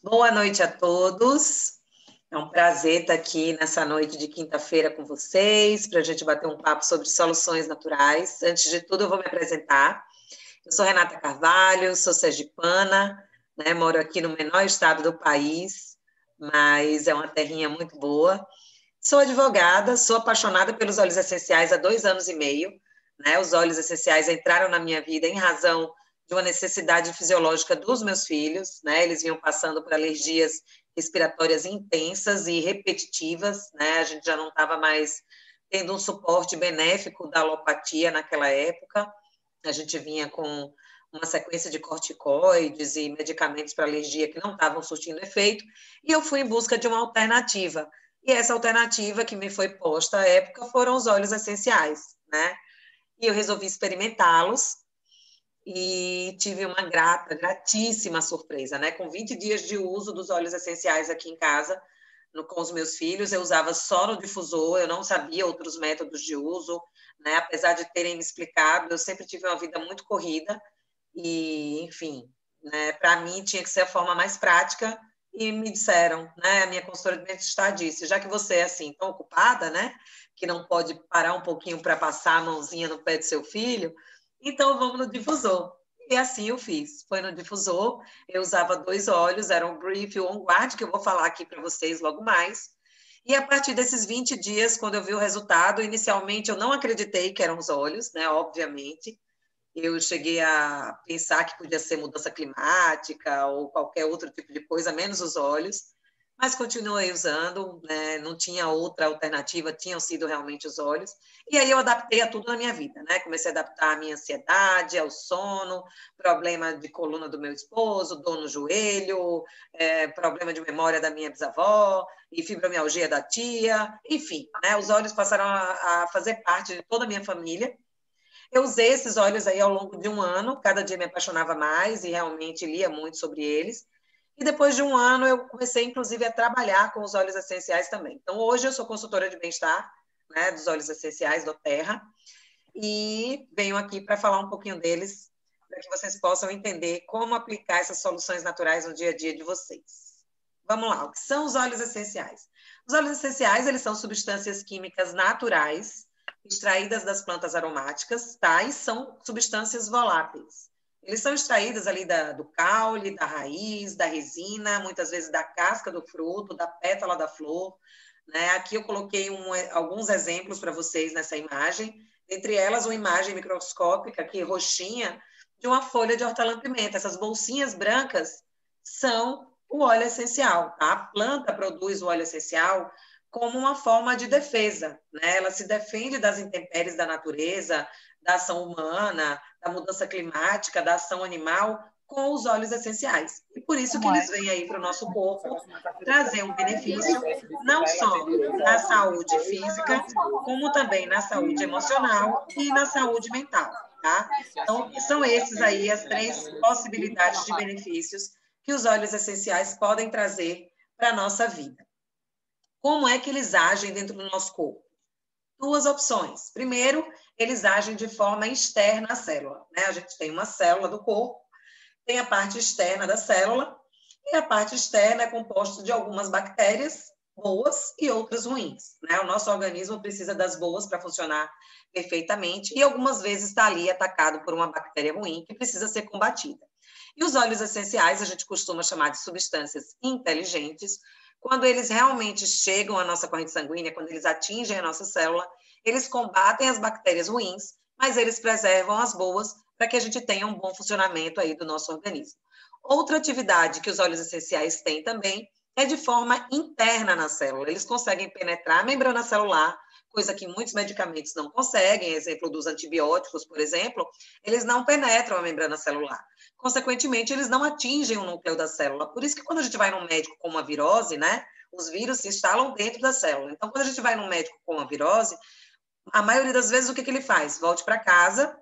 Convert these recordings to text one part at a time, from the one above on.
Boa noite a todos. É um prazer estar aqui nessa noite de quinta-feira com vocês, para a gente bater um papo sobre soluções naturais. Antes de tudo, eu vou me apresentar. Eu sou Renata Carvalho, sou sergipana, né? Moro aqui no menor estado do país, mas é uma terrinha muito boa. Sou advogada, sou apaixonada pelos óleos essenciais há 2 anos e meio, né? Os óleos essenciais entraram na minha vida em razão de uma necessidade fisiológica dos meus filhos, né? Eles vinham passando por alergias respiratórias intensas e repetitivas, né? A gente já não estava mais tendo um suporte benéfico da alopatia naquela época. A gente vinha com uma sequência de corticoides e medicamentos para alergia que não estavam surtindo efeito, e eu fui em busca de uma alternativa. E essa alternativa que me foi posta à época foram os óleos essenciais, né? E eu resolvi experimentá-los e tive uma gratíssima surpresa, né? Com 20 dias de uso dos óleos essenciais aqui em casa, com os meus filhos, eu usava só no difusor, eu não sabia outros métodos de uso, né? Apesar de terem me explicado, eu sempre tive uma vida muito corrida e, enfim, né? Para mim tinha que ser a forma mais prática e me disseram, né? A minha consultora de bem-estar disse, já que você é assim tão ocupada, né? Que não pode parar um pouquinho para passar a mãozinha no pé do seu filho, então vamos no difusor. E assim eu fiz. Foi no difusor, eu usava 2 óleos, eram o Brief e o On Guard, que eu vou falar aqui para vocês logo mais. E a partir desses 20 dias, quando eu vi o resultado, inicialmente eu não acreditei que eram os óleos, né? Obviamente. Eu cheguei a pensar que podia ser mudança climática ou qualquer outro tipo de coisa, menos os óleos, mas continuei usando, né? Não tinha outra alternativa, tinham sido realmente os óleos. E aí eu adaptei a tudo na minha vida, né? Comecei a adaptar a minha ansiedade, ao sono, problema de coluna do meu esposo, dor no joelho, problema de memória da minha bisavó e fibromialgia da tia, enfim, né? Os óleos passaram a fazer parte de toda a minha família. Eu usei esses óleos aí ao longo de um ano, cada dia me apaixonava mais e realmente lia muito sobre eles. E depois de um ano, eu comecei, inclusive, a trabalhar com os óleos essenciais também. Então, hoje eu sou consultora de bem-estar, né, dos óleos essenciais do Terra, e venho aqui para falar um pouquinho deles, para que vocês possam entender como aplicar essas soluções naturais no dia a dia de vocês. Vamos lá, o que são os óleos essenciais? Os óleos essenciais, eles são substâncias químicas naturais extraídas das plantas aromáticas, tá? E são substâncias voláteis. Eles são extraídos ali do caule, da raiz, da resina, muitas vezes da casca do fruto, da pétala da flor, né? Aqui eu coloquei alguns exemplos para vocês nessa imagem, entre elas uma imagem microscópica aqui, roxinha, de uma folha de hortelã-pimenta. Essas bolsinhas brancas são o óleo essencial, tá? A planta produz o óleo essencial como uma forma de defesa, né? Ela se defende das intempéries da natureza, da ação humana, da mudança climática, da ação animal, com os óleos essenciais. E por isso que eles vêm aí para o nosso corpo trazer um benefício não só na saúde física, como também na saúde emocional e na saúde mental, tá? Então, são esses aí as 3 possibilidades de benefícios que os óleos essenciais podem trazer para a nossa vida. Como é que eles agem dentro do nosso corpo? 2 opções. Primeiro, eles agem de forma externa à célula, né? A gente tem uma célula do corpo, tem a parte externa da célula, e a parte externa é composta de algumas bactérias boas e outras ruins, né? O nosso organismo precisa das boas para funcionar perfeitamente, e algumas vezes está ali atacado por uma bactéria ruim que precisa ser combatida. E os óleos essenciais a gente costuma chamar de substâncias inteligentes. Quando eles realmente chegam à nossa corrente sanguínea, quando eles atingem a nossa célula, eles combatem as bactérias ruins, mas eles preservam as boas para que a gente tenha um bom funcionamento aí do nosso organismo. Outra atividade que os óleos essenciais têm também é de forma interna na célula. Eles conseguem penetrar a membrana celular, coisa que muitos medicamentos não conseguem, exemplo dos antibióticos, por exemplo, eles não penetram a membrana celular. Consequentemente, eles não atingem o núcleo da célula. Por isso que quando a gente vai num médico com uma virose, né, os vírus se instalam dentro da célula. Então, quando a gente vai num médico com uma virose, a maioria das vezes o que ele faz? Volte para casa,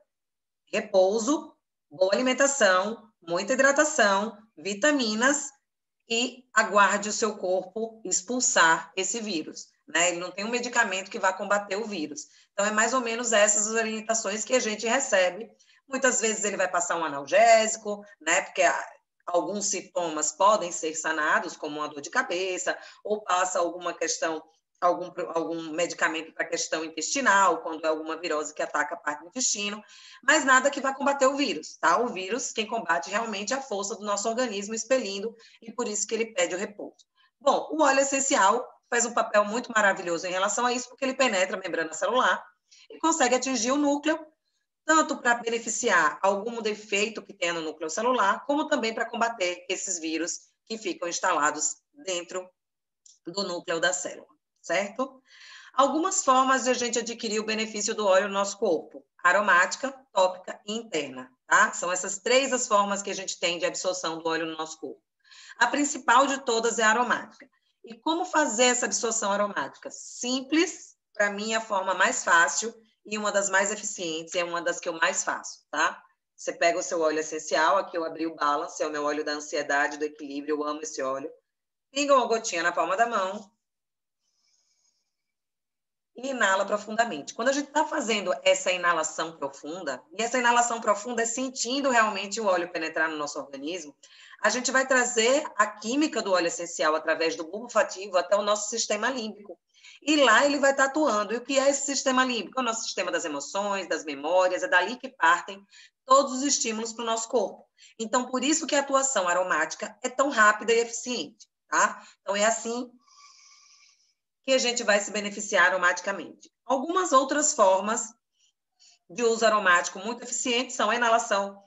repouso, boa alimentação, muita hidratação, vitaminas e aguarde o seu corpo expulsar esse vírus, né? Ele não tem um medicamento que vá combater o vírus. Então, é mais ou menos essas orientações que a gente recebe. Muitas vezes ele vai passar um analgésico, né? Porque alguns sintomas podem ser sanados, como uma dor de cabeça, ou passa alguma questão, algum medicamento para questão intestinal, quando é alguma virose que ataca a parte do intestino, mas nada que vai combater o vírus, tá? O vírus, quem combate realmente é a força do nosso organismo expelindo, e por isso que ele pede o repouso. Bom, o óleo essencial faz um papel muito maravilhoso em relação a isso, porque ele penetra a membrana celular e consegue atingir o núcleo, tanto para beneficiar algum defeito que tenha no núcleo celular, como também para combater esses vírus que ficam instalados dentro do núcleo da célula, certo? Algumas formas de a gente adquirir o benefício do óleo no nosso corpo: aromática, tópica e interna, tá? São essas três as formas que a gente tem de absorção do óleo no nosso corpo. A principal de todas é a aromática. E como fazer essa absorção aromática? Simples, para mim, é a forma mais fácil e uma das mais eficientes, é uma das que eu mais faço, tá? Você pega o seu óleo essencial, aqui eu abri o Balance, é o meu óleo da ansiedade, do equilíbrio, eu amo esse óleo. Pinga uma gotinha na palma da mão e inala profundamente. Quando a gente está fazendo essa inalação profunda, e essa inalação profunda é sentindo realmente o óleo penetrar no nosso organismo, a gente vai trazer a química do óleo essencial através do bulbo olfativo até o nosso sistema límbico. E lá ele vai estar atuando. E o que é esse sistema límbico? É o nosso sistema das emoções, das memórias, é dali que partem todos os estímulos para o nosso corpo. Então, por isso que a atuação aromática é tão rápida e eficiente, tá? Então, é assim que a gente vai se beneficiar aromaticamente. Algumas outras formas de uso aromático muito eficientes são a inalação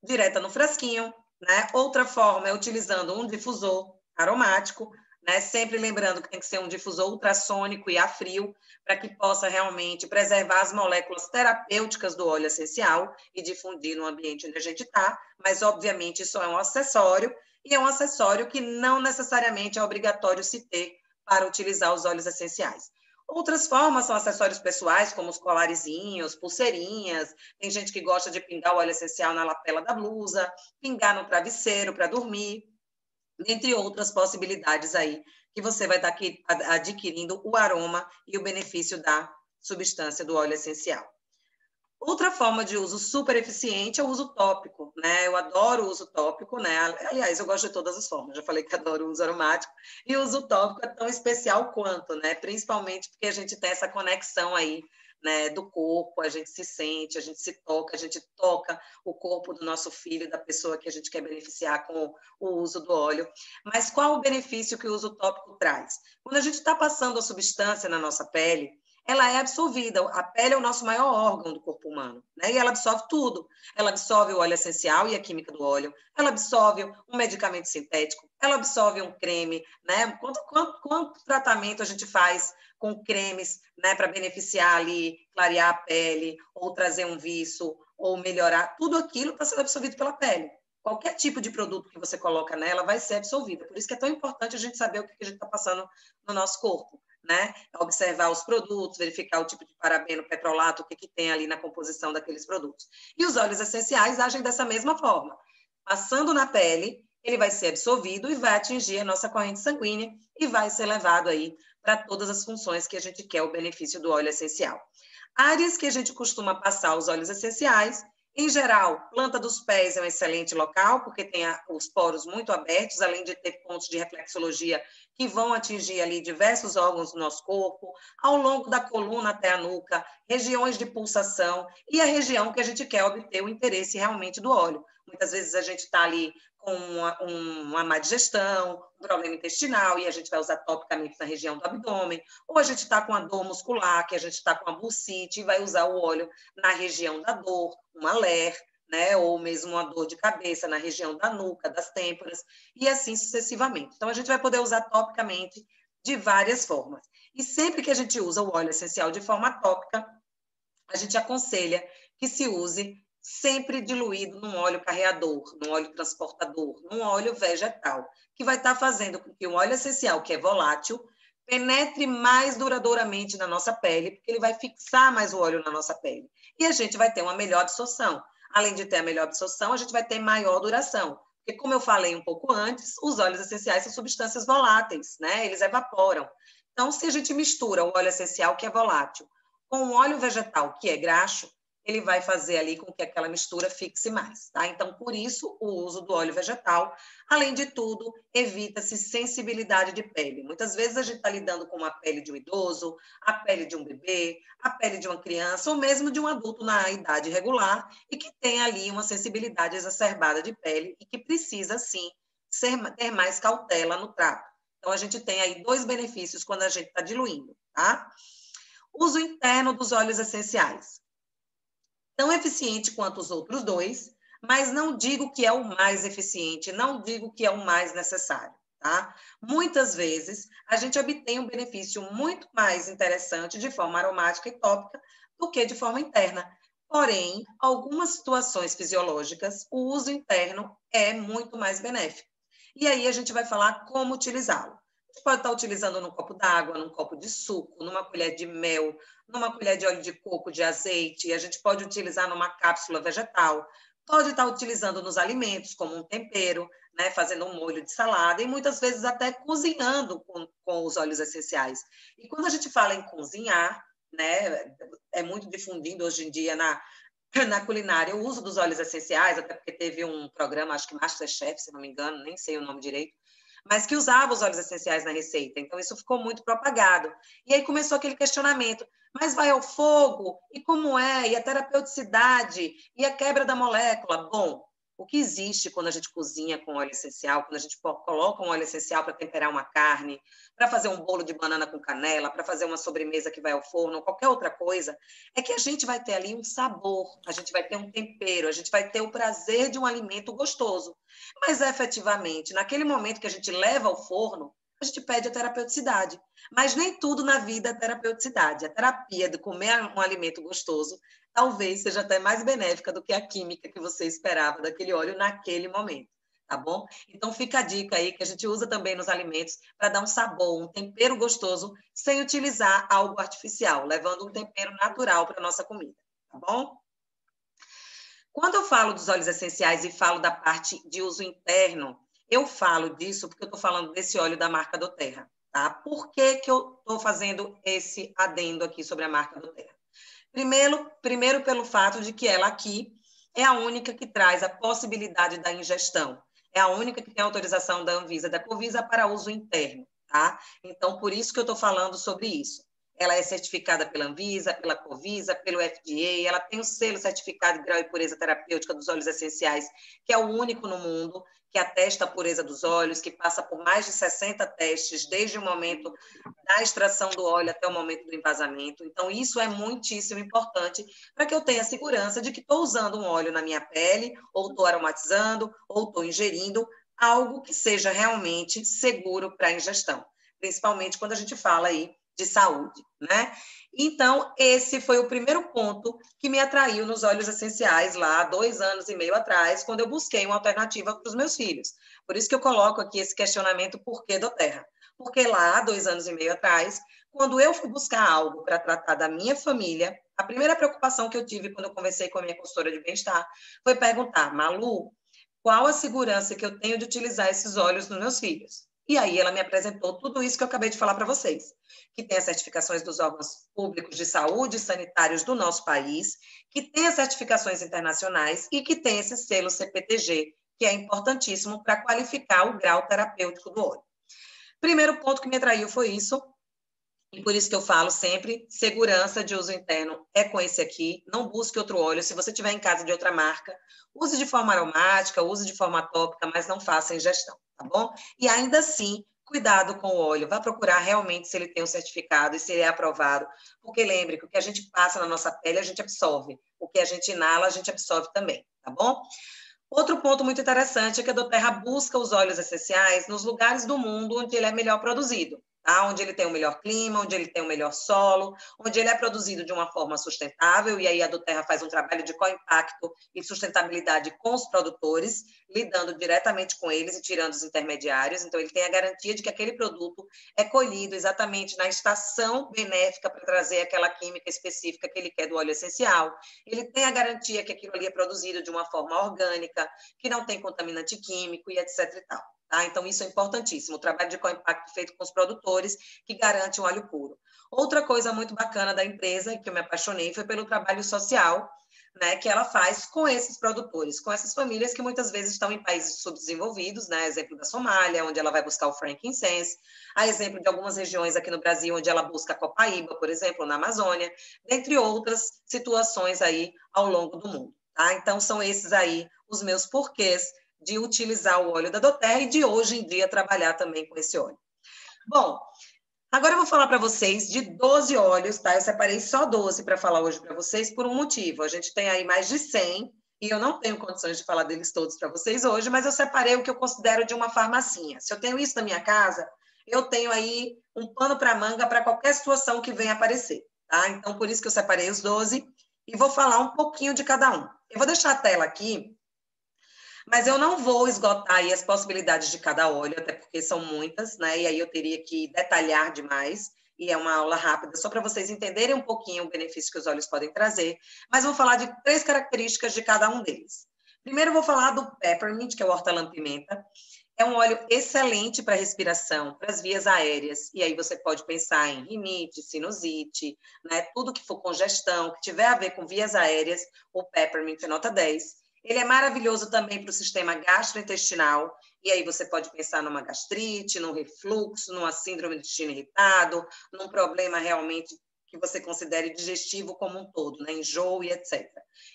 direta no frasquinho, né? Outra forma é utilizando um difusor aromático, né? Sempre lembrando que tem que ser um difusor ultrassônico e a frio, para que possa realmente preservar as moléculas terapêuticas do óleo essencial e difundir no ambiente onde a gente está, mas obviamente isso é um acessório, e é um acessório que não necessariamente é obrigatório se ter para utilizar os óleos essenciais. Outras formas são acessórios pessoais, como os colarezinhos, pulseirinhas. Tem gente que gosta de pingar o óleo essencial na lapela da blusa, pingar no travesseiro para dormir, entre outras possibilidades aí, que você vai estar adquirindo o aroma e o benefício da substância do óleo essencial. Outra forma de uso super eficiente é o uso tópico, né? Eu adoro o uso tópico, né? Aliás, eu gosto de todas as formas. Já falei que adoro o uso aromático e o uso tópico é tão especial quanto, né? Principalmente porque a gente tem essa conexão aí, né, do corpo, a gente se sente, a gente se toca, a gente toca o corpo do nosso filho, da pessoa que a gente quer beneficiar com o uso do óleo. Mas qual o benefício que o uso tópico traz? Quando a gente está passando a substância na nossa pele, ela é absorvida. A pele é o nosso maior órgão do corpo humano, né? E ela absorve tudo. Ela absorve o óleo essencial e a química do óleo, ela absorve um medicamento sintético, ela absorve um creme, né? Quanto tratamento a gente faz com cremes, né, para beneficiar ali, clarear a pele, ou trazer um viço, ou melhorar, tudo aquilo está sendo absorvido pela pele. Qualquer tipo de produto que você coloca nela vai ser absorvida. Por isso que é tão importante a gente saber o que a gente está passando no nosso corpo, né? Observar os produtos, verificar o tipo de parabeno, petrolato, o que tem ali na composição daqueles produtos. E os óleos essenciais agem dessa mesma forma. Passando na pele, ele vai ser absorvido e vai atingir a nossa corrente sanguínea e vai ser levado aí para todas as funções que a gente quer o benefício do óleo essencial. Áreas que a gente costuma passar os óleos essenciais: em geral, planta dos pés é um excelente local, porque tem os poros muito abertos, além de ter pontos de reflexologia que vão atingir ali diversos órgãos do nosso corpo, ao longo da coluna até a nuca, regiões de pulsação e a região que a gente quer obter o interesse realmente do óleo. Muitas vezes a gente está ali com uma má digestão, um problema intestinal, e a gente vai usar topicamente na região do abdômen, ou a gente está com a dor muscular, que a gente está com a bursite, e vai usar o óleo na região da dor, uma LER, né, ou mesmo uma dor de cabeça na região da nuca, das têmporas, e assim sucessivamente. Então, a gente vai poder usar topicamente de várias formas. E sempre que a gente usa o óleo essencial de forma tópica, a gente aconselha que se use sempre diluído num óleo carreador, num óleo transportador, num óleo vegetal, que vai estar fazendo com que o óleo essencial, que é volátil, penetre mais duradouramente na nossa pele, porque ele vai fixar mais o óleo na nossa pele. E a gente vai ter uma melhor absorção. Além de ter a melhor absorção, a gente vai ter maior duração. Porque, como eu falei um pouco antes, os óleos essenciais são substâncias voláteis, né? Eles evaporam. Então, se a gente mistura o óleo essencial, que é volátil, com o óleo vegetal, que é graxo, ele vai fazer ali com que aquela mistura fixe mais, tá? Então, por isso, o uso do óleo vegetal, além de tudo, evita-se sensibilidade de pele. Muitas vezes a gente está lidando com a pele de um idoso, a pele de um bebê, a pele de uma criança, ou mesmo de um adulto na idade regular, e que tem ali uma sensibilidade exacerbada de pele e que precisa, sim, ter mais cautela no trato. Então, a gente tem aí 2 benefícios quando a gente está diluindo, tá? Uso interno dos óleos essenciais. Tão eficiente quanto os outros 2, mas não digo que é o mais eficiente, não digo que é o mais necessário, tá? Muitas vezes, a gente obtém um benefício muito mais interessante de forma aromática e tópica do que de forma interna. Porém, algumas situações fisiológicas, o uso interno é muito mais benéfico. E aí a gente vai falar como utilizá-lo. A gente pode estar utilizando num copo d'água, num copo de suco, numa colher de mel, numa colher de óleo de coco, de azeite, a gente pode utilizar numa cápsula vegetal, pode estar utilizando nos alimentos como um tempero, né, fazendo um molho de salada e muitas vezes até cozinhando com os óleos essenciais. E quando a gente fala em cozinhar, né, é muito difundido hoje em dia na culinária o uso dos óleos essenciais, até porque teve um programa, acho que MasterChef, se não me engano, nem sei o nome direito, mas que usava os óleos essenciais na receita. Então, isso ficou muito propagado. E aí começou aquele questionamento, mas vai ao fogo? E como é? E a terapeuticidade? E a quebra da molécula? Bom, o que existe quando a gente cozinha com óleo essencial, quando a gente coloca um óleo essencial para temperar uma carne, para fazer um bolo de banana com canela, para fazer uma sobremesa que vai ao forno, ou qualquer outra coisa, é que a gente vai ter ali um sabor, a gente vai ter um tempero, a gente vai ter o prazer de um alimento gostoso. Mas, efetivamente, naquele momento que a gente leva ao forno, a gente pede a terapeuticidade. Mas nem tudo na vida é terapeuticidade. A terapia de comer um alimento gostoso talvez seja até mais benéfica do que a química que você esperava daquele óleo naquele momento, tá bom? Então, fica a dica aí que a gente usa também nos alimentos para dar um sabor, um tempero gostoso, sem utilizar algo artificial, levando um tempero natural para a nossa comida, tá bom? Quando eu falo dos óleos essenciais e falo da parte de uso interno, eu falo disso porque eu estou falando desse óleo da marca doTERRA, tá? Por que que eu estou fazendo esse adendo aqui sobre a marca doTERRA? Primeiro pelo fato de que ela aqui é a única que traz a possibilidade da ingestão. É a única que tem autorização da Anvisa, da Covisa para uso interno, tá? Então, por isso que eu estou falando sobre isso. Ela é certificada pela Anvisa, pela Covisa, pelo FDA, ela tem o selo certificado de grau e pureza terapêutica dos óleos essenciais, que é o único no mundo, que atesta a pureza dos óleos, que passa por mais de 60 testes, desde o momento da extração do óleo até o momento do envasamento. Então, isso é muitíssimo importante para que eu tenha segurança de que estou usando um óleo na minha pele, ou estou aromatizando, ou estou ingerindo algo que seja realmente seguro para a ingestão, principalmente quando a gente fala aí de saúde, né? Então, esse foi o primeiro ponto que me atraiu nos óleos essenciais lá há 2 anos e meio atrás, quando eu busquei uma alternativa para os meus filhos. Por isso que eu coloco aqui esse questionamento, por que doTERRA? Porque lá, 2 anos e meio atrás, quando eu fui buscar algo para tratar da minha família, a primeira preocupação que eu tive quando eu conversei com a minha consultora de bem-estar foi perguntar, Malu, qual a segurança que eu tenho de utilizar esses óleos nos meus filhos? E aí ela me apresentou tudo isso que eu acabei de falar para vocês, que tem as certificações dos órgãos públicos de saúde e sanitários do nosso país, que tem as certificações internacionais e que tem esse selo CPTG, que é importantíssimo para qualificar o grau terapêutico do óleo. Primeiro ponto que me atraiu foi isso, e por isso que eu falo sempre, segurança de uso interno é com esse aqui, não busque outro óleo, se você tiver em casa de outra marca, use de forma aromática, use de forma tópica, mas não faça ingestão, tá bom? E ainda assim, cuidado com o óleo, vá procurar realmente se ele tem um certificado e se ele é aprovado, porque lembre que o que a gente passa na nossa pele, a gente absorve, o que a gente inala, a gente absorve também, tá bom? Outro ponto muito interessante é que a doTERRA busca os óleos essenciais nos lugares do mundo onde ele é melhor produzido, tá? Onde ele tem o melhor clima, onde ele tem o melhor solo, onde ele é produzido de uma forma sustentável, e aí a doTERRA faz um trabalho de co-impacto e sustentabilidade com os produtores, lidando diretamente com eles e tirando os intermediários. Então, ele tem a garantia de que aquele produto é colhido exatamente na estação benéfica para trazer aquela química específica que ele quer do óleo essencial. Ele tem a garantia que aquilo ali é produzido de uma forma orgânica, que não tem contaminante químico e etc. e tal. Tá? Então, isso é importantíssimo. O trabalho de co-impacto feito com os produtores, que garante um óleo puro. Outra coisa muito bacana da empresa, que eu me apaixonei, foi pelo trabalho social, né, que ela faz com esses produtores, com essas famílias que muitas vezes estão em países subdesenvolvidos, né, exemplo da Somália, onde ela vai buscar o frankincense, a exemplo de algumas regiões aqui no Brasil, onde ela busca a copaíba, por exemplo, na Amazônia, dentre outras situações aí ao longo do mundo, tá? Então, são esses aí os meus porquês de utilizar o óleo da doTERRA e de hoje em dia trabalhar também com esse óleo. Bom, agora eu vou falar para vocês de 12 óleos, tá? Eu separei só 12 para falar hoje para vocês por um motivo. A gente tem aí mais de 100 e eu não tenho condições de falar deles todos para vocês hoje, mas eu separei o que eu considero de uma farmacinha. Se eu tenho isso na minha casa, eu tenho aí um pano para manga para qualquer situação que venha aparecer, tá? Então, por isso que eu separei os 12 e vou falar um pouquinho de cada um. Eu vou deixar a tela aqui, mas eu não vou esgotar aí as possibilidades de cada óleo, até porque são muitas, né? E aí eu teria que detalhar demais, e é uma aula rápida, só para vocês entenderem um pouquinho o benefício que os óleos podem trazer, mas vou falar de 3 características de cada um deles. Primeiro eu vou falar do peppermint, que é o hortelã-pimenta. É um óleo excelente para respiração, para as vias aéreas, e aí você pode pensar em rinite, sinusite, né? Tudo que for congestão, que tiver a ver com vias aéreas, o peppermint é nota 10. Ele é maravilhoso também para o sistema gastrointestinal, e aí você pode pensar numa gastrite, num refluxo, numa síndrome do intestino irritado, num problema realmente que você considere digestivo como um todo, né? Enjoo e etc.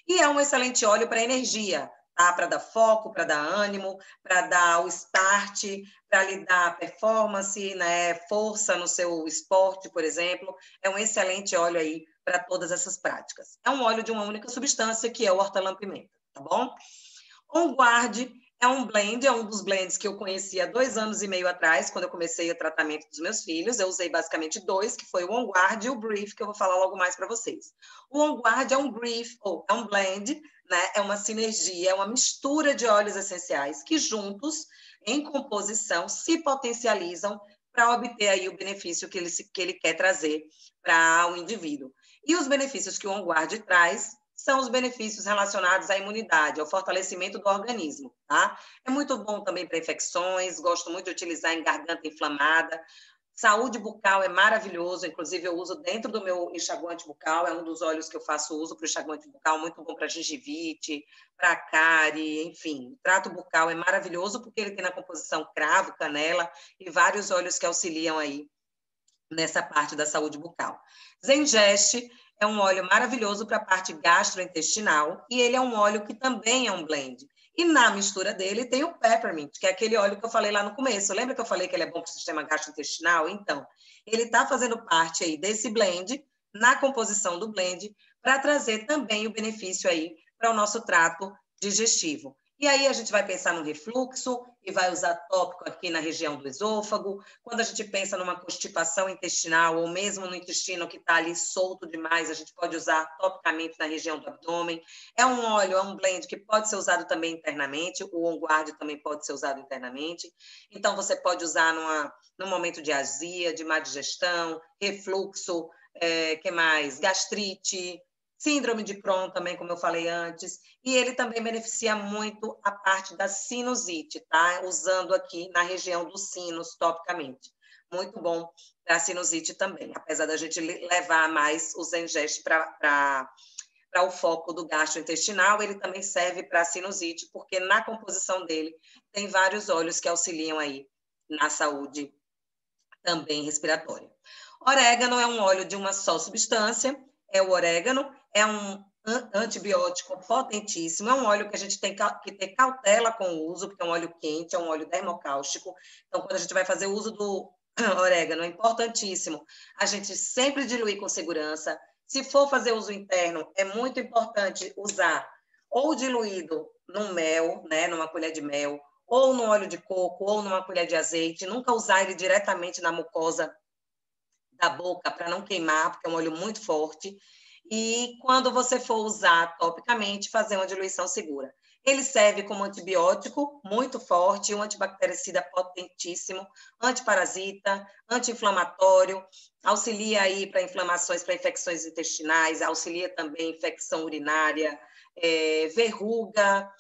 E é um excelente óleo para energia, tá? Para dar foco, para dar ânimo, para dar o start, para lhe dar performance, né? Força no seu esporte, por exemplo. É um excelente óleo aí para todas essas práticas. É um óleo de uma única substância, que é o hortelã-pimenta. Tá bom? On Guard é um blend, é um dos blends que eu conheci há 2 anos e meio atrás, quando eu comecei o tratamento dos meus filhos. Eu usei basicamente 2, que foi o On Guard e o Brief, que eu vou falar logo mais para vocês. O On Guard é um brief, ou é um blend, né? É uma sinergia, é uma mistura de óleos essenciais que juntos, em composição, se potencializam para obter aí o benefício que ele quer trazer para o indivíduo. E os benefícios que o On Guard traz são os benefícios relacionados à imunidade, ao fortalecimento do organismo, tá? É muito bom também para infecções, gosto muito de utilizar em garganta inflamada. Saúde bucal é maravilhoso, inclusive eu uso dentro do meu enxaguante bucal, é um dos óleos que eu faço uso para o enxaguante bucal, muito bom para gengivite, para cárie, enfim. O trato bucal é maravilhoso porque ele tem na composição cravo, canela e vários óleos que auxiliam aí nessa parte da saúde bucal. Zengeste é um óleo maravilhoso para a parte gastrointestinal e ele é um óleo que também é um blend. E na mistura dele tem o peppermint, que é aquele óleo que eu falei lá no começo. Lembra que eu falei que ele é bom para o sistema gastrointestinal? Então, ele está fazendo parte aí desse blend, na composição do blend, para trazer também o benefício aí para o nosso trato digestivo. E aí a gente vai pensar no refluxo e vai usar tópico aqui na região do esôfago. Quando a gente pensa numa constipação intestinal ou mesmo no intestino que está ali solto demais, a gente pode usar topicamente na região do abdômen. É um óleo, é um blend que pode ser usado também internamente. O On Guard também pode ser usado internamente. Então, você pode usar num momento de azia, de má digestão, refluxo, que mais? Gastrite, síndrome de Crohn também, como eu falei antes, e ele também beneficia muito a parte da sinusite, tá? Usando aqui na região dos sinos, topicamente. Muito bom para a sinusite também, apesar da gente levar mais o Zengeste para o foco do gastrointestinal, ele também serve para a sinusite, porque na composição dele tem vários óleos que auxiliam aí na saúde também respiratória. Orégano é um óleo de uma só substância, é o orégano, é um antibiótico potentíssimo, é um óleo que a gente tem que ter cautela com o uso, porque é um óleo quente, é um óleo dermocáustico. Então, quando a gente vai fazer o uso do orégano, é importantíssimo a gente sempre diluir com segurança. Se for fazer uso interno, é muito importante usar ou diluído no mel, né, numa colher de mel, ou no óleo de coco, ou numa colher de azeite. Nunca usar ele diretamente na mucosa da boca para não queimar, porque é um óleo muito forte. E quando você for usar topicamente, fazer uma diluição segura. Ele serve como antibiótico muito forte, um antibactericida potentíssimo, antiparasita, anti-inflamatório, auxilia aí para inflamações, para infecções intestinais, auxilia também infecção urinária, verruga,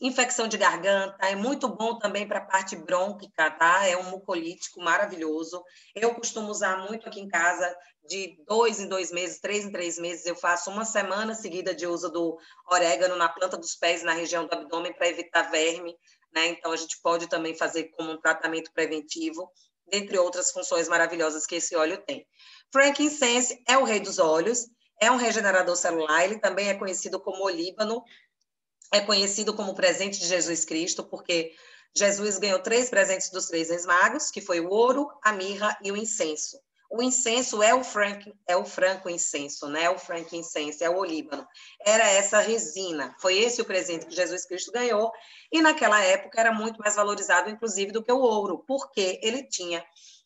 infecção de garganta, é muito bom também para a parte brônquica, tá? É um mucolítico maravilhoso. Eu costumo usar muito aqui em casa, de 2 em 2 meses, 3 em 3 meses, eu faço uma semana seguida de uso do orégano na planta dos pés, na região do abdômen, para evitar verme, né? Então, a gente pode também fazer como um tratamento preventivo, dentre outras funções maravilhosas que esse óleo tem. Frankincense é o rei dos óleos, é um regenerador celular, ele também é conhecido como olíbano, é conhecido como presente de Jesus Cristo, porque Jesus ganhou 3 presentes dos 3 reis magos, que foi o ouro, a mirra e o incenso. O incenso é o franco-incenso, né? O frankincense, é o olíbano. Era essa resina. Foi esse o presente que Jesus Cristo ganhou. E naquela época era muito mais valorizado, inclusive, do que o ouro, porque ele tinha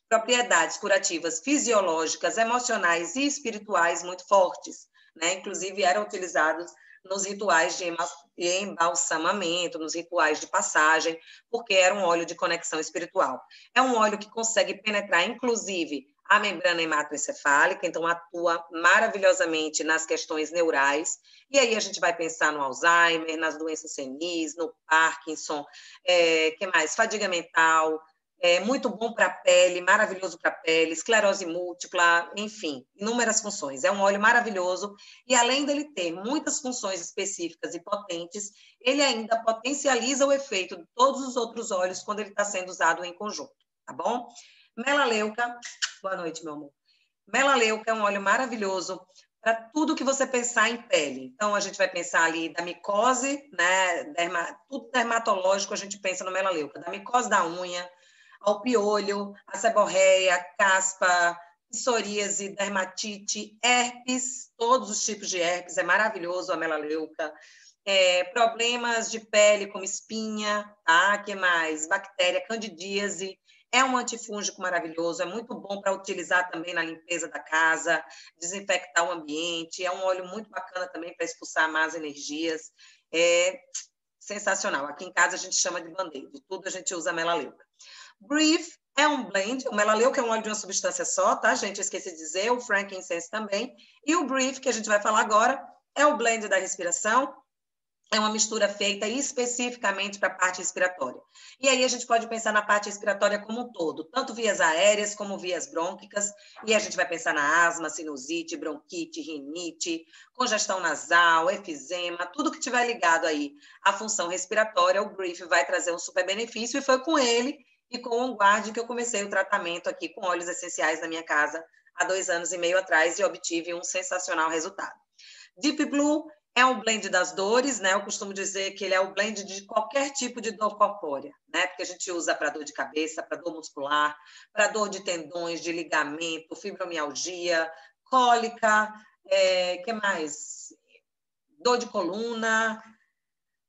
propriedades curativas fisiológicas, emocionais e espirituais muito fortes, né? Inclusive, eram utilizados nos rituais de embalsamamento, nos rituais de passagem, porque era um óleo de conexão espiritual. É um óleo que consegue penetrar, inclusive, a membrana hematoencefálica, então atua maravilhosamente nas questões neurais, e aí a gente vai pensar no Alzheimer, nas doenças senis, no Parkinson, que mais? Fadiga mental, é muito bom para a pele, maravilhoso para a pele, esclerose múltipla, enfim, inúmeras funções. É um óleo maravilhoso e, além dele ter muitas funções específicas e potentes, ele ainda potencializa o efeito de todos os outros óleos quando ele está sendo usado em conjunto, tá bom? Melaleuca, boa noite, meu amor. Melaleuca é um óleo maravilhoso para tudo que você pensar em pele. Então, a gente vai pensar ali da micose, né? Tudo dermatológico a gente pensa no melaleuca, da micose da unha, ao piolho, a seborreia, caspa, psoríase, dermatite, herpes, todos os tipos de herpes, é maravilhoso a melaleuca. Problemas de pele como espinha, tá? Que mais? Bactéria, candidíase, é um antifúngico maravilhoso, é muito bom para utilizar também na limpeza da casa, desinfectar o ambiente, é um óleo muito bacana também para expulsar más energias, é sensacional. Aqui em casa a gente chama de band-aid, tudo a gente usa melaleuca. Brief é um blend, o melaleuca é um óleo de uma substância só, tá, gente? Eu esqueci de dizer, o frankincense também. E o brief, que a gente vai falar agora, é o blend da respiração, é uma mistura feita especificamente para a parte respiratória. E aí a gente pode pensar na parte respiratória como um todo, tanto vias aéreas como vias brônquicas, e a gente vai pensar na asma, sinusite, bronquite, rinite, congestão nasal, efizema, tudo que tiver ligado aí à função respiratória, o brief vai trazer um super benefício, e foi com ele e com o OnGuard que eu comecei o tratamento aqui com óleos essenciais na minha casa há 2 anos e meio atrás e obtive um sensacional resultado. Deep Blue é um blend das dores, né? Eu costumo dizer que ele é o blend de qualquer tipo de dor corpórea, né? Porque a gente usa para dor de cabeça, para dor muscular, para dor de tendões, de ligamento, fibromialgia, cólica, que mais? Dor de coluna,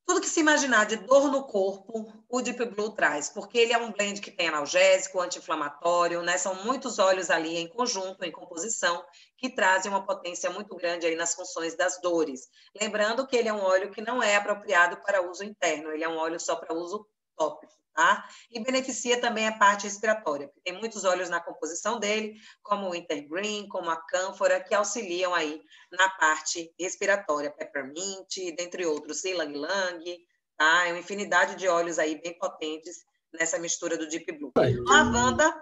tudo que se imaginar de dor no corpo, o Deep Blue traz, porque ele é um blend que tem analgésico, anti-inflamatório, né? São muitos óleos ali em conjunto, em composição, que trazem uma potência muito grande aí nas funções das dores. Lembrando que ele é um óleo que não é apropriado para uso interno, ele é um óleo só para uso tópico, tá? E beneficia também a parte respiratória, porque tem muitos óleos na composição dele, como o Wintergreen, como a cânfora, que auxiliam aí na parte respiratória, peppermint, dentre outros, ylang-ylang, tá? É uma infinidade de óleos aí bem potentes nessa mistura do Deep Blue. Lavanda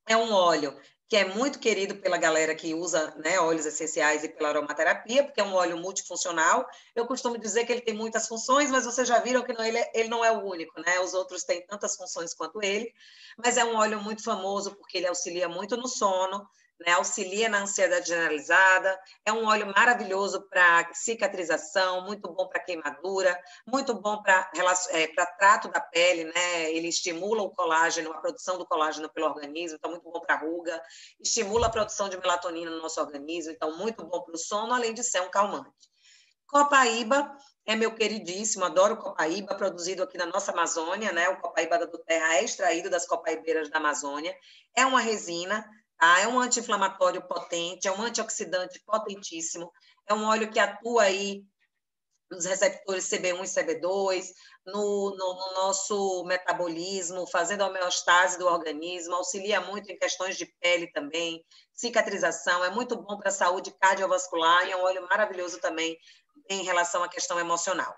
é um óleo que é muito querido pela galera que usa, né, óleos essenciais e pela aromaterapia, porque é um óleo multifuncional. Eu costumo dizer que ele tem muitas funções, mas vocês já viram que ele não é o único, né? Os outros têm tantas funções quanto ele, mas é um óleo muito famoso porque ele auxilia muito no sono, né? Auxilia na ansiedade generalizada, é um óleo maravilhoso para cicatrização, muito bom para queimadura, muito bom para trato da pele, né? Ele estimula o colágeno, a produção do colágeno pelo organismo, então muito bom para ruga, estimula a produção de melatonina no nosso organismo, então muito bom para o sono, além de ser um calmante. Copaíba é meu queridíssimo, adoro copaíba, produzido aqui na nossa Amazônia, né? O copaíba da Terra é extraído das copaibeiras da Amazônia, é uma resina, tá? É um anti-inflamatório potente, é um antioxidante potentíssimo, é um óleo que atua aí nos receptores CB1 e CB2, no nosso metabolismo, fazendo a homeostase do organismo, auxilia muito em questões de pele também, cicatrização, é muito bom para a saúde cardiovascular e é um óleo maravilhoso também em relação à questão emocional.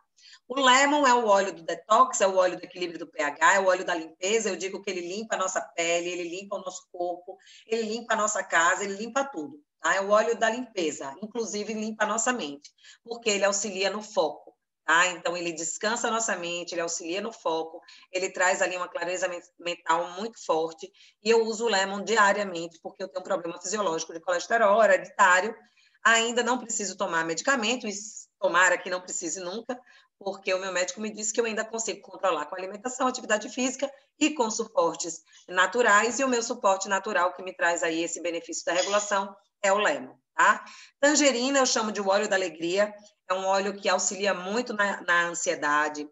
O lemon é o óleo do detox, é o óleo do equilíbrio do pH, é o óleo da limpeza. Eu digo que ele limpa a nossa pele, ele limpa o nosso corpo, ele limpa a nossa casa, ele limpa tudo. Tá? É o óleo da limpeza, inclusive limpa a nossa mente, porque ele auxilia no foco. Tá? Então, ele descansa a nossa mente, ele auxilia no foco, ele traz ali uma clareza mental muito forte. E eu uso o lemon diariamente, porque eu tenho um problema fisiológico de colesterol hereditário. Ainda não preciso tomar medicamento, e tomara que não precise nunca, porque o meu médico me disse que eu ainda consigo controlar com alimentação, atividade física e com suportes naturais, e o meu suporte natural que me traz aí esse benefício da regulação é o lemon, tá? Tangerina eu chamo de óleo da alegria, é um óleo que auxilia muito na ansiedade,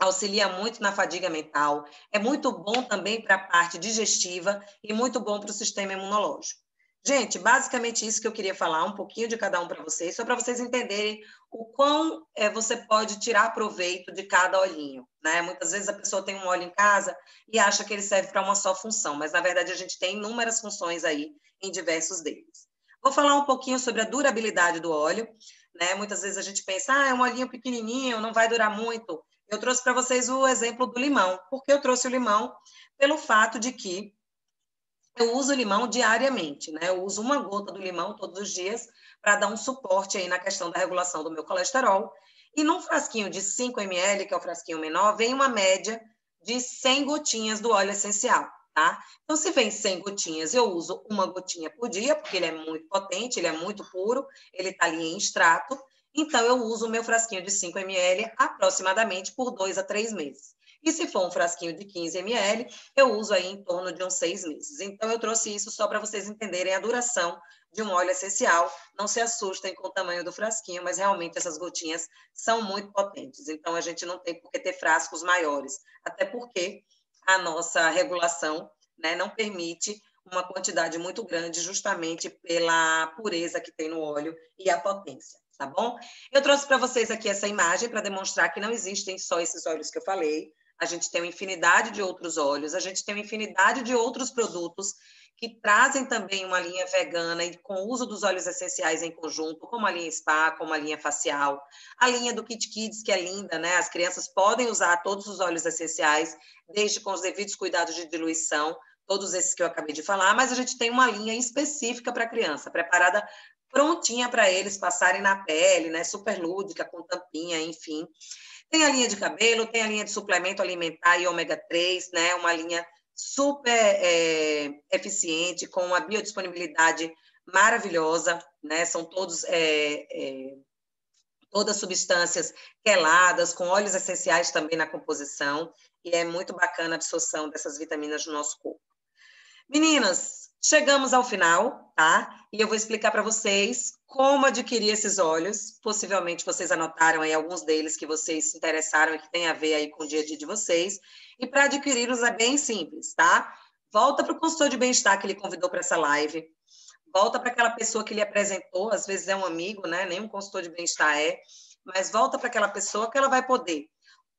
auxilia muito na fadiga mental, é muito bom também para a parte digestiva e muito bom para o sistema imunológico. Gente, basicamente isso que eu queria falar, um pouquinho de cada um para vocês, só para vocês entenderem o quão você pode tirar proveito de cada olhinho, né? Muitas vezes a pessoa tem um óleo em casa e acha que ele serve para uma só função, mas na verdade a gente tem inúmeras funções aí em diversos deles. Vou falar um pouquinho sobre a durabilidade do óleo, né? Muitas vezes a gente pensa, é um olhinho pequenininho, não vai durar muito. Eu trouxe para vocês o exemplo do limão. Por que eu trouxe o limão? Pelo fato de que eu uso limão diariamente, né? Eu uso uma gota do limão todos os dias para dar um suporte aí na questão da regulação do meu colesterol. E num frasquinho de 5 ml, que é o frasquinho menor, vem uma média de 100 gotinhas do óleo essencial, tá? Então, se vem 100 gotinhas, eu uso uma gotinha por dia, porque ele é muito potente, ele é muito puro, ele está ali em extrato. Então, eu uso o meu frasquinho de 5 ml aproximadamente por 2 a 3 meses. E se for um frasquinho de 15 ml, eu uso aí em torno de uns 6 meses. Então, eu trouxe isso só para vocês entenderem a duração de um óleo essencial. Não se assustem com o tamanho do frasquinho, mas realmente essas gotinhas são muito potentes. Então, a gente não tem por que ter frascos maiores, até porque a nossa regulação, né, não permite uma quantidade muito grande, justamente pela pureza que tem no óleo e a potência, tá bom? Eu trouxe para vocês aqui essa imagem para demonstrar que não existem só esses óleos que eu falei. A gente tem uma infinidade de outros óleos, a gente tem uma infinidade de outros produtos que trazem também uma linha vegana e com o uso dos óleos essenciais em conjunto, como a linha spa, como a linha facial, a linha do Kit Kids, que é linda, né? As crianças podem usar todos os óleos essenciais, desde com os devidos cuidados de diluição, todos esses que eu acabei de falar, mas a gente tem uma linha específica para criança, preparada prontinha para eles passarem na pele, né? Super lúdica, com tampinha, enfim. Tem a linha de cabelo, tem a linha de suplemento alimentar e ômega 3, né? Uma linha super eficiente, com uma biodisponibilidade maravilhosa, né? São todos todas substâncias queladas, com óleos essenciais também na composição, e é muito bacana a absorção dessas vitaminas no nosso corpo. Meninas, chegamos ao final, tá? E eu vou explicar para vocês como adquirir esses óleos. Possivelmente vocês anotaram aí alguns deles que vocês se interessaram e que tem a ver aí com o dia a dia de vocês. E para adquiri-los é bem simples, tá? Volta para o consultor de bem-estar que ele convidou para essa live. Volta para aquela pessoa que lhe apresentou, às vezes é um amigo, né? Nenhum consultor de bem-estar mas volta para aquela pessoa que ela vai poder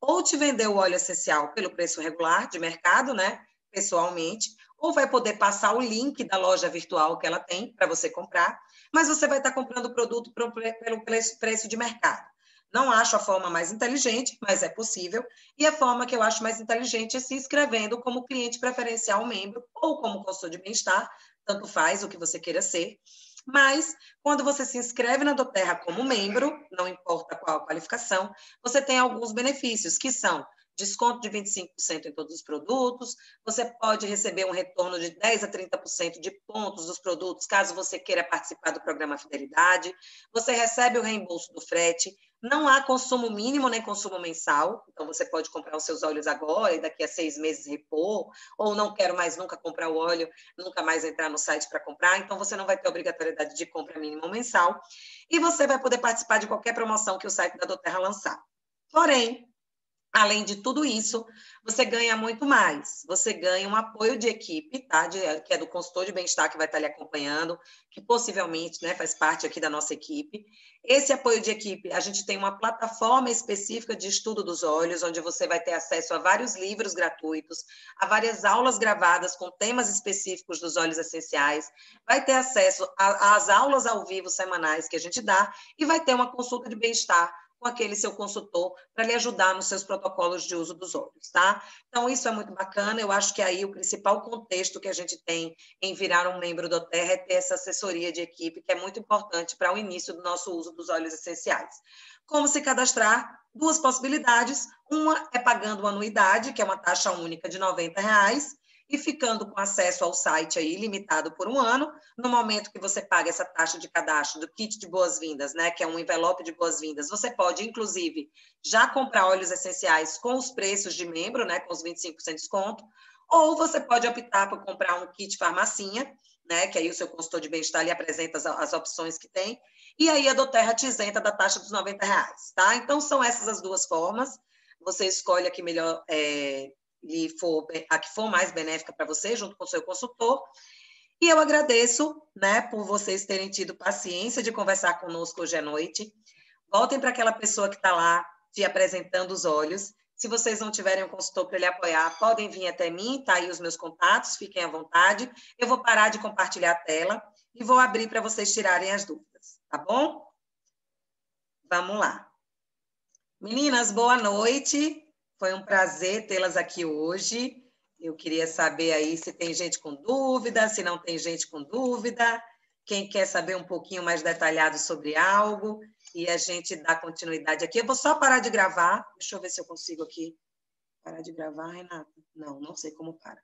ou te vender o óleo essencial pelo preço regular de mercado, né? Pessoalmente, ou vai poder passar o link da loja virtual que ela tem para você comprar, mas você vai estar comprando o produto pelo preço de mercado. Não acho a forma mais inteligente, mas é possível. E a forma que eu acho mais inteligente é se inscrevendo como cliente preferencial membro ou como consultor de bem-estar, tanto faz o que você queira ser. Mas, quando você se inscreve na doTERRA como membro, não importa qual a qualificação, você tem alguns benefícios, que são desconto de 25% em todos os produtos, você pode receber um retorno de 10% a 30% de pontos dos produtos, caso você queira participar do programa Fidelidade, você recebe o reembolso do frete, não há consumo mínimo nem consumo mensal, então você pode comprar os seus óleos agora e daqui a 6 meses repor, ou não quero mais nunca comprar o óleo, nunca mais entrar no site para comprar, então você não vai ter obrigatoriedade de compra mínima ou mensal, e você vai poder participar de qualquer promoção que o site da doTERRA lançar. Porém, além de tudo isso, você ganha muito mais. Você ganha um apoio de equipe, tá? Que é do consultor de bem-estar que vai estar lhe acompanhando, que possivelmente, né, faz parte aqui da nossa equipe. Esse apoio de equipe, a gente tem uma plataforma específica de estudo dos óleos, onde você vai ter acesso a vários livros gratuitos, a várias aulas gravadas com temas específicos dos óleos essenciais, vai ter acesso às aulas ao vivo semanais que a gente dá e vai ter uma consulta de bem-estar com aquele seu consultor para lhe ajudar nos seus protocolos de uso dos óleos, tá? Então, isso é muito bacana. Eu acho que aí o principal contexto que a gente tem em virar um membro do Terra é ter essa assessoria de equipe, que é muito importante para o início do nosso uso dos óleos essenciais. Como se cadastrar? Duas possibilidades. Uma é pagando uma anuidade, que é uma taxa única de R$ 90, e ficando com acesso ao site aí limitado por um ano. No momento que você paga essa taxa de cadastro do kit de boas-vindas, né, que é um envelope de boas-vindas, você pode, inclusive, já comprar óleos essenciais com os preços de membro, né, com os 25% de desconto, ou você pode optar por comprar um kit farmacinha, né, que aí o seu consultor de bem-estar lhe apresenta as opções que tem, e aí a doTERRA te isenta da taxa dos R$ 90, tá? Então, são essas as duas formas. Você escolhe a que melhor a que for mais benéfica para você, junto com o seu consultor. E eu agradeço, né, por vocês terem tido paciência de conversar conosco hoje à noite. Voltem para aquela pessoa que está lá te apresentando os olhos. Se vocês não tiverem um consultor para lhe apoiar, podem vir até mim, tá aí os meus contatos, fiquem à vontade. Eu vou parar de compartilhar a tela e vou abrir para vocês tirarem as dúvidas, tá bom? Vamos lá. Meninas, boa noite. Foi um prazer tê-las aqui hoje. Eu queria saber aí se tem gente com dúvida, se não tem gente com dúvida, quem quer saber um pouquinho mais detalhado sobre algo, e a gente dá continuidade aqui. Eu vou só parar de gravar. Deixa eu ver se eu consigo aqui parar de gravar, Renata. Não sei como para.